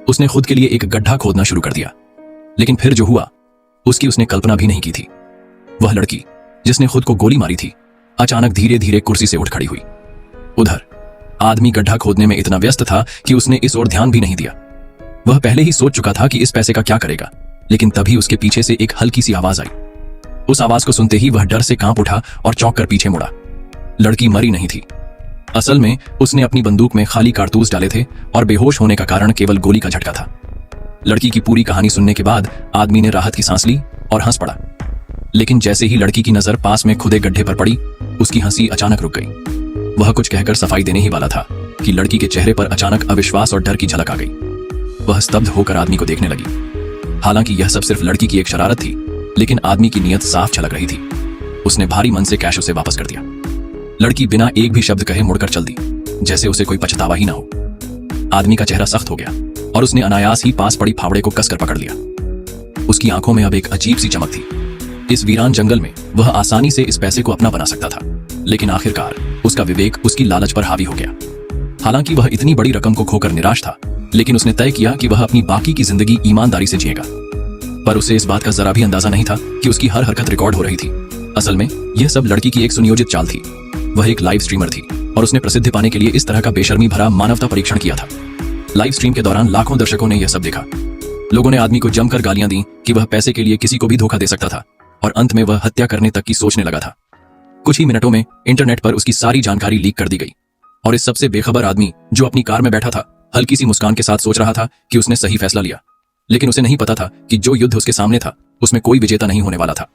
उसने खुद के लिए एक गड्ढा खोदना शुरू कर दिया। लेकिन फिर जो हुआ उसकी उसने कल्पना भी नहीं की थी। वह लड़की जिसने खुद को गोली मारी थी अचानक धीरे धीरे कुर्सी से उठ खड़ी हुई। उधर आदमी गड्ढा खोदने में इतना व्यस्त था कि उसने इस ओर ध्यान भी नहीं दिया। वह पहले ही सोच चुका था कि इस पैसे का क्या करेगा, लेकिन तभी उसके पीछे से एक हल्की सी आवाज आई। उस आवाज को सुनते ही वह डर से कांप उठा और चौंक कर पीछे मुड़ा। लड़की मरी नहीं थी। असल में उसने अपनी बंदूक में खाली कारतूस डाले थे और बेहोश होने का कारण केवल गोली का झटका था। लड़की की पूरी कहानी सुनने के बाद आदमी ने राहत की सांस ली और हंस पड़ा। लेकिन जैसे ही लड़की की नजर पास में खुदे गड्ढे पर पड़ी, उसकी हंसी अचानक रुक गई। वह कुछ कहकर सफाई देने ही वाला था कि लड़की के चेहरे पर अचानक अविश्वास और डर की झलक आ गई। वह स्तब्ध होकर आदमी को देखने लगी। हालांकि यह सब सिर्फ लड़की की एक शरारत थी, लेकिन आदमी की नीयत साफ झलक रही थी। उसने भारी मन से कैश उसे वापस कर दिया। लड़की बिना एक भी शब्द कहे मुड़कर चल दी, जैसे उसे कोई पछतावा ही ना हो। आदमी का चेहरा सख्त हो गया और उसने अनायास ही पास पड़ी फावड़े को कसकर पकड़ लिया। उसकी आंखों में अब एक अजीब सी चमक थी। इस वीरान जंगल में वह आसानी से इस पैसे को अपना बना सकता था, लेकिन आखिरकार उसका विवेक उसकी लालच पर हावी हो गया। हालांकि वह इतनी बड़ी रकम को खोकर निराश था, लेकिन उसने तय किया कि वह अपनी बाकी की जिंदगी ईमानदारी से जिएगा। पर उसे इस बात का जरा भी अंदाजा नहीं था कि उसकी हर हरकत रिकॉर्ड हो रही थी। असल में यह सब लड़की की एक सुनियोजित चाल थी। वह एक लाइव स्ट्रीमर थी और उसने प्रसिद्धि पाने के लिए इस तरह का बेशर्मी भरा मानवता परीक्षण किया था। लाइव स्ट्रीम के दौरान लाखों दर्शकों ने यह सब देखा। लोगों ने आदमी को जमकर गालियां दी कि वह पैसे के लिए किसी को भी धोखा दे सकता था, और अंत में वह हत्या करने तक की सोचने लगा था। कुछ ही मिनटों में इंटरनेट पर उसकी सारी जानकारी लीक कर दी गई, और इस सबसे बेखबर आदमी जो अपनी कार में बैठा था हल्की सी मुस्कान के साथ सोच रहा था कि उसने सही फैसला लिया। लेकिन उसे नहीं पता था कि जो युद्ध उसके सामने था उसमें कोई विजेता नहीं होने वाला था।